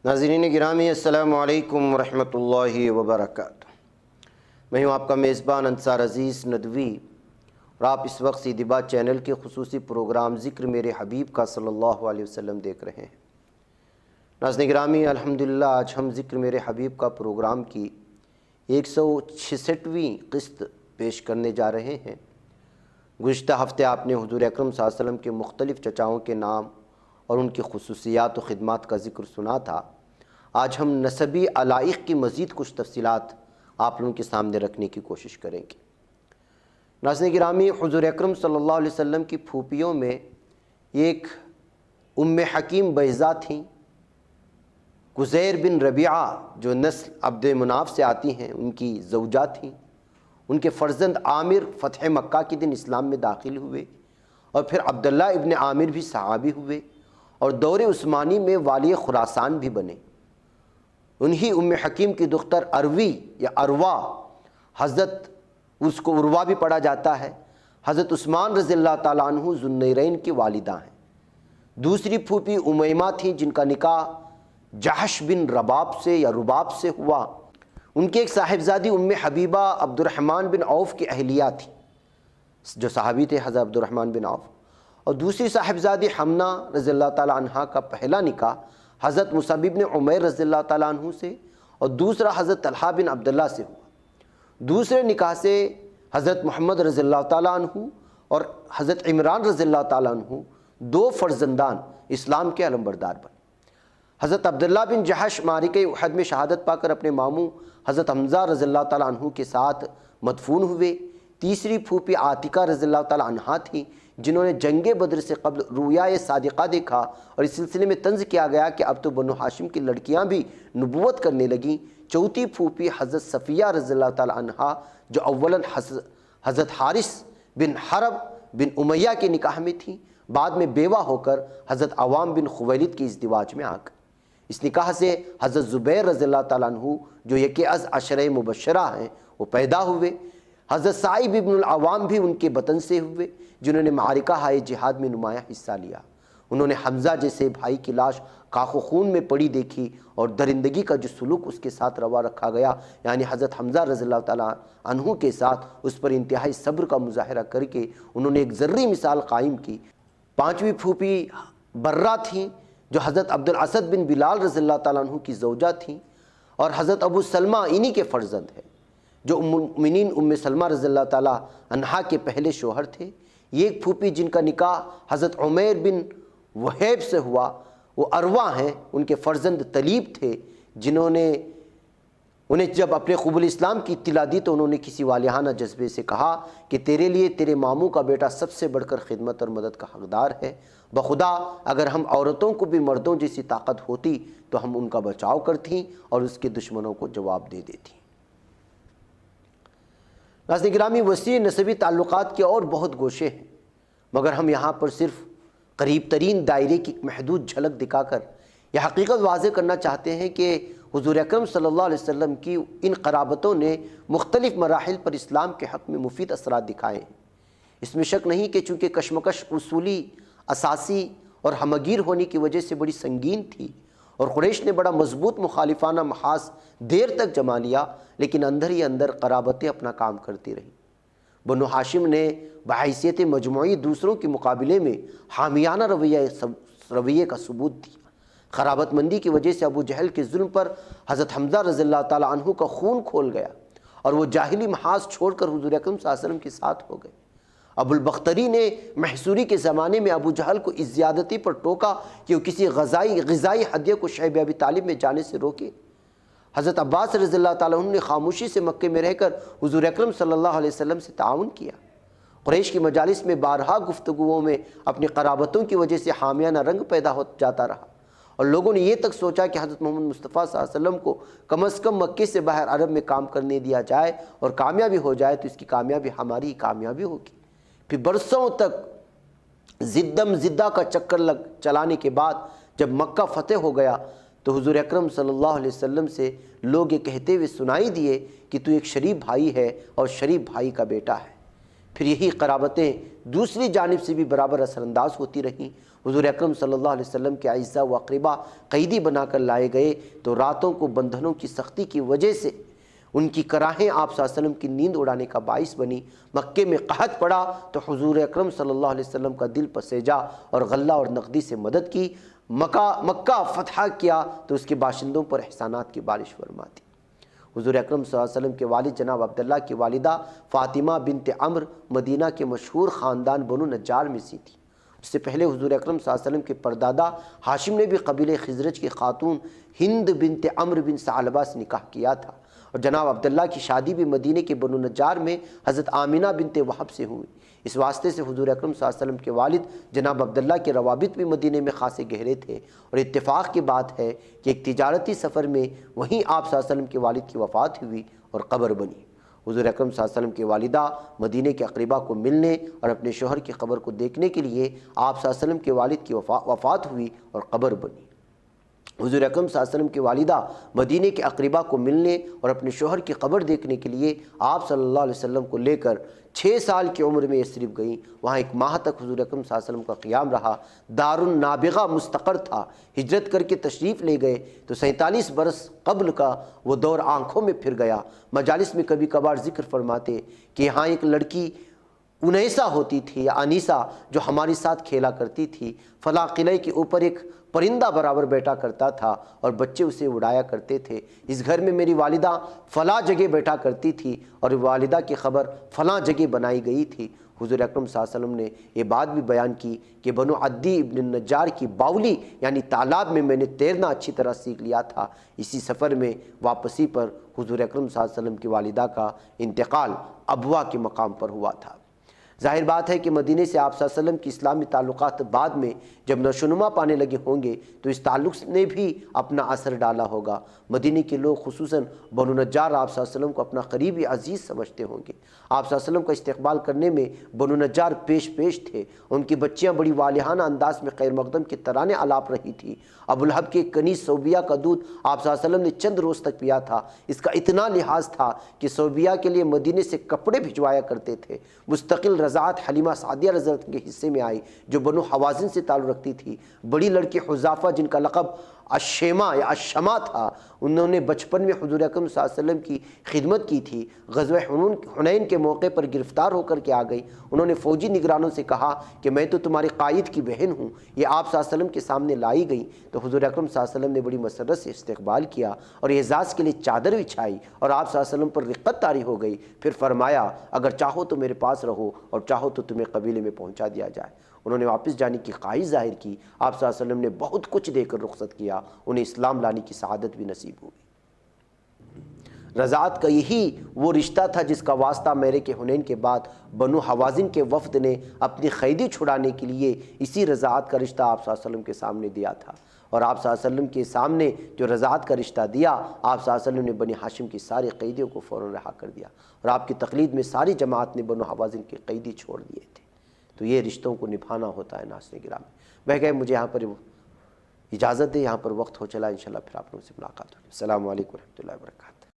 ناظرین گرامی السلام علیکم ورحمۃ اللہ وبرکاتہ۔ میں ہوں آپ کا میزبان انصار عزیز ندوی اور آپ اس وقت سیدھا چینل کے خصوصی پروگرام ذکر میرے حبیب کا صلی اللہ علیہ وسلم دیکھ رہے ہیں۔ ناظرین گرامی الحمدللہ آج ہم ذکر میرے حبیب کا پروگرام کی 166ویں قسط پیش کرنے جا رہے ہیں۔ گزشتہ ہفتے آپ نے حضور اکرم صلی اللہ علیہ وسلم کے مختلف چچاؤں کے نام اور ان کی خصوصیات و خدمات کا ذکر سنا تھا۔ آج ہم نسبی علائق کی مزید کچھ تفصیلات آپ لوگوں کے سامنے رکھنے کی کوشش کریں گے۔ ناظرین گرامی، حضور اکرم صلی اللہ علیہ وسلم کی پھوپھیوں میں ایک ام حکیم بیضہ تھیں، کزیر بن ربیعہ جو نسل عبد مناف سے آتی ہیں ان کی زوجہ تھیں۔ ان کے فرزند عامر فتح مکہ کے دن اسلام میں داخل ہوئے اور پھر عبداللہ ابن عامر بھی صحابی ہوئے اور دور عثمانی میں والی خراسان بھی بنے۔ انہی ام حکیم کی دختر اروی یا اروا، حضرت اس کو عروہ بھی پڑھا جاتا ہے، حضرت عثمان رضی اللہ تعالیٰ عنہ ذو النورین کی والدہ ہیں۔ دوسری پھوپھی امیمہ تھیں جن کا نکاح جحش بن رباب سے یا رباب سے ہوا۔ ان کے ایک صاحبزادی ام حبیبہ عبد الرحمن بن عوف کی اہلیہ تھی جو صحابی تھے حضرت عبد الرحمن بن عوف، اور دوسری صاحبزادی حمنہ رضی اللہ تعالیٰ عنہ کا پہلا نکاح حضرت مصعب بن عمیر رضی اللہ تعالیٰ عنہ سے اور دوسرا حضرت طلحہ بن عبداللہ سے ہوا۔ دوسرے نکاح سے حضرت محمد رضی اللہ تعالیٰ عنہ اور حضرت عمران رضی اللہ تعالیٰ عنہ دو فرزندان اسلام کے علمبردار بنے۔ حضرت عبداللہ بن جحش معرکہ احد میں شہادت پا کر اپنے ماموں حضرت حمزہ رضی اللہ تعالیٰ عنہ کے ساتھ مدفون ہوئے۔ تیسری پھوپھی عاتقہ رضی اللہ تعالیٰ عنہ تھیں جنہوں نے جنگ بدر سے قبل رؤیا صادقہ دیکھا اور اس سلسلے میں طنز کیا گیا کہ اب تو بنو ہاشم کی لڑکیاں بھی نبوت کرنے لگیں۔ چوتھی پھوپھی حضرت صفیہ رضی اللہ تعالیٰ عنہ جو اولاً حضرت حارث بن حرب بن امیہ کے نکاح میں تھیں، بعد میں بیوہ ہو کر حضرت عوام بن خویلد کے ازدواج میں آ گئیں۔ اس نکاح سے حضرت زبیر رضی اللہ تعالیٰ عنہ جو یکے از عشرہ مبشرہ ہیں وہ پیدا ہوئے۔ حضرت صائب ابن العوام بھی ان کے بطن سے ہوئے جنہوں نے معرکہ ہائے جہاد میں نمایاں حصہ لیا۔ انہوں نے حمزہ جیسے بھائی کی لاش خاک و خون میں پڑی دیکھی اور درندگی کا جو سلوک اس کے ساتھ روا رکھا گیا، یعنی حضرت حمزہ رضی اللہ تعالیٰ عنہ کے ساتھ اس پر انتہائی صبر کا مظاہرہ کر کے انہوں نے ایک ذرّی مثال قائم کی۔ پانچویں پھوپھی برہ تھیں جو حضرت عبد الاسد بن بلال رضی اللہ تعالیٰ عنہ کی زوجہ تھیں اور حضرت ابو سلمہ انہی کے فرزند ہیں جو ام المؤمنین ام سلمہ رضی اللہ تعالیٰ عنہا کے پہلے شوہر تھے۔ یہ ایک پھوپھی جن کا نکاح حضرت عمیر بن وہیب سے ہوا، وہ اروا ہیں، ان کے فرزند طلیب تھے جنہوں نے انہیں جب اپنے قبول اسلام کی اطلاع دی تو انہوں نے کسی والہانہ جذبے سے کہا کہ تیرے لیے تیرے ماموں کا بیٹا سب سے بڑھ کر خدمت اور مدد کا حقدار ہے، بخدا اگر ہم عورتوں کو بھی مردوں جیسی طاقت ہوتی تو ہم ان کا بچاؤ کرتیں اور اس کے دشمنوں کو جواب دے دیتیں۔ ناظرین گرامی، وسیع نسبی تعلقات کے اور بہت گوشے ہیں، مگر ہم یہاں پر صرف قریب ترین دائرے کی محدود جھلک دکھا کر یہ حقیقت واضح کرنا چاہتے ہیں کہ حضور اکرم صلی اللہ علیہ وسلم کی ان قرابتوں نے مختلف مراحل پر اسلام کے حق میں مفید اثرات دکھائے ہیں۔ اس میں شک نہیں کہ چونکہ کشمکش اصولی، اساسی اور ہمگیر ہونے کی وجہ سے بڑی سنگین تھی اور قریش نے بڑا مضبوط مخالفانہ محاذ دیر تک جما لیا، لیکن اندر ہی اندر قرابتیں اپنا کام کرتی رہیں۔ بنو ہاشم نے بحیثیت مجموعی دوسروں کے مقابلے میں حامیانہ رویے کا ثبوت دیا۔ قرابت مندی کی وجہ سے ابو جہل کے ظلم پر حضرت حمزہ رضی اللہ تعالیٰ عنہ کا خون کھول گیا اور وہ جاہلی محاذ چھوڑ کر حضور اکرم صلی اللہ علیہ وسلم کے ساتھ ہو گئے۔ ابو البختری نے محصوری کے زمانے میں ابو جہل کو اس زیادتی پر ٹوکا کہ وہ کسی غذائی ہدیہ کو شیب ابی طالب میں جانے سے روکے۔ حضرت عباس رضی اللہ تعالیٰ عنہ نے خاموشی سے مکے میں رہ کر حضور اکرم صلی اللہ علیہ وسلم سے تعاون کیا۔ قریش کی مجالس میں بارہا گفتگوؤں میں اپنی قرابتوں کی وجہ سے حامیانہ رنگ پیدا ہو جاتا رہا اور لوگوں نے یہ تک سوچا کہ حضرت محمد مصطفیٰ صلی اللہ علیہ وسلم کو کم از کم مکے سے باہر عرب میں کام کرنے دیا جائے اور کامیابی ہو جائے تو اس کی کامیابی ہماری ہی کامیابی ہوگی۔ پھر برسوں تک زدہ کا چکر چلانے کے بعد جب مکہ فتح ہو گیا تو حضور اکرم صلی اللہ علیہ وسلم سے لوگ یہ کہتے ہوئے سنائی دیے کہ تو ایک شریف بھائی ہے اور شریف بھائی کا بیٹا ہے۔ پھر یہی قرابتیں دوسری جانب سے بھی برابر اثر انداز ہوتی رہیں۔ حضور اکرم صلی اللہ علیہ وسلم کے اعزاء و اقربا قیدی بنا کر لائے گئے تو راتوں کو بندھنوں کی سختی کی وجہ سے ان کی کراہیں آپ صلی اللہ علیہ وسلم کی نیند اڑانے کا باعث بنی۔ مکے میں قحط پڑا تو حضور اکرم صلی اللہ علیہ وسلم کا دل پسیجا اور غلہ اور نقدی سے مدد کی۔ مکہ فتح کیا تو اس کے باشندوں پر احسانات کی بارش فرما دی۔ حضور اکرم صلی اللہ علیہ وسلم کے والد جناب عبداللہ کی والدہ فاطمہ بنت عمرو مدینہ کے مشہور خاندان بنو نجار میں سی تھی۔ اس سے پہلے حضور اکرم صلی اللہ علیہ وسلم کے پردادا ہاشم نے بھی قبیلہ خزرج کی خاتون ہند بنت عمرو بن ثعلبہ سے نکاح کیا تھا، اور جناب عبداللہ کی شادی بھی مدینے کے بنو نجار میں حضرت آمینہ بنت وہب سے ہوئی۔ اس واسطے سے حضور اکرم صلی اللہ علیہ وسلم کے والد جناب عبداللہ کے روابط بھی مدینے میں خاصے گہرے تھے، اور اتفاق کی بات ہے کہ ایک تجارتی سفر میں وہیں آپ صلی اللہ علیہ وسلم کے والد کی وفات ہوئی اور قبر بنی۔ حضور اکرم صلی اللہ علیہ وسلم کی والدہ مدینے کے اقربا کو ملنے اور اپنے شوہر کی قبر کو دیکھنے کے لیے آپ صلی اللہ علیہ وسلم کے والد کی وفات ہوئی اور قبر بنی۔ حضور اکرم صلی اللہ علیہ وسلم کی والدہ مدینے کے اقربا کو ملنے اور اپنے شوہر کی قبر دیکھنے کے لیے آپ صلی اللہ علیہ وسلم کو لے کر 6 سال کی عمر میں یثرب گئیں۔ وہاں 1 ماہ تک حضور اکرم صلی اللہ علیہ وسلم کا قیام رہا۔ دار النابغہ مستقر تھا۔ ہجرت کر کے تشریف لے گئے تو 47 برس قبل کا وہ دور آنکھوں میں پھر گیا۔ مجالس میں کبھی کبھار ذکر فرماتے کہ یہاں ایک لڑکی انیسا ہوتی تھی یا انیسا جو ہمارے ساتھ کھیلا کرتی تھی، فلاں قلعے کے اوپر ایک پرندہ برابر بیٹھا کرتا تھا اور بچے اسے اڑایا کرتے تھے۔ اس گھر میں میری والدہ فلاں جگہ بیٹھا کرتی تھی اور والدہ کی خبر فلاں جگہ بنائی گئی تھی۔ حضور اکرم صلی اللہ علیہ وسلم نے یہ بات بھی بیان کی کہ بنو عدی ابن النجار کی باولی یعنی تالاب میں میں نے تیرنا اچھی طرح سیکھ لیا تھا۔ اسی سفر میں واپسی پر حضور اکرم صلی اللہ علیہ وسلم کی والدہ کا انتقال ابوا کے مقام پر ہوا تھا۔ ظاہر بات ہے کہ مدینے سے آپ صلی اللہ علیہ وسلم کی اسلامی تعلقات بعد میں جب نشوونما پانے لگے ہوں گے تو اس تعلق نے بھی اپنا اثر ڈالا ہوگا۔ مدینے کے لوگ خصوصاً بنو نجار آپ صلی اللہ علیہ وسلم کو اپنا قریبی عزیز سمجھتے ہوں گے۔ آپ صلی اللہ علیہ وسلم کا استقبال کرنے میں بنو نجار پیش تھے۔ ان کی بچیاں بڑی والہانہ انداز میں خیر مقدم کے ترانے آلاپ رہی تھی۔ ابو لہب کے کنیز صوبیہ کا دودھ آپ صلی اللہ علیہ وسلم نے چند روز تک پیا تھا۔ اس کا اتنا لحاظ تھا کہ صوبیہ کے لیے مدینے سے کپڑے بھجوایا کرتے تھے۔ مستقل رضاعت حلیمہ سعدیہ رضی اللہ عنہا کے حصے میں آئی جو بنو حوازن سے تعلق رکھتی تھی۔ بڑی لڑکی حذافہ جن کا لقب الشیما یا الشما تھا، انہوں نے بچپن میں حضور اکرم صلی اللہ علیہ وسلم کی خدمت کی تھی۔ غزوہ حنین کے موقع پر گرفتار ہو کر کے آ گئی۔ انہوں نے فوجی نگرانوں سے کہا کہ میں تو تمہارے قائد کی بہن ہوں۔ یہ آپ صلی اللہ علیہ وسلم کے سامنے لائی گئی تو حضور اکرم صلی اللہ علیہ وسلم نے بڑی مسرت سے استقبال کیا اور اعزاز کے لیے چادر بچھائی اور آپ صلی اللہ علیہ وسلم پر رقت طاری ہو گئی۔ پھر فرمایا اگر چاہو تو میرے پاس رہو اور چاہو تو تمہیں قبیلے میں پہنچا دیا جائے۔ انہوں نے واپس جانے کی خواہش ظاہر کی۔ آپ صلی اللہ علیہ وسلم نے بہت کچھ دے کر رخصت کیا۔ انہیں اسلام لانے کی سعادت بھی نصیب ہوئی۔ رضاعت کا یہی وہ رشتہ تھا جس کا واسطہ میرے کے حنین کے بعد بنو حوازن کے وفد نے اپنی قیدی چھڑانے کے لیے اسی رضاعت کا رشتہ آپ صلی اللہ علیہ وسلم کے سامنے دیا تھا، اور آپ صلی اللہ علیہ وسلم کے سامنے جو رضاعت کا رشتہ دیا، آپ صلی اللہ علیہ وسلم نے بنی ہاشم کی سارے قیدیوں کو فوراً رہا کر دیا، اور آپ کی تقلید میں ساری جماعت نے بنو حوازن کے قیدی چھوڑ دیے تھے۔ تو یہ رشتوں کو نبھانا ہوتا ہے ناظرین گرامی۔ بہ گئے مجھے یہاں پر اجازت دے، یہاں پر وقت ہو چلا، انشاءاللہ پھر آپ لوگوں سے ملاقات ہوگی۔ السلام علیکم ورحمۃ اللہ وبرکاتہ۔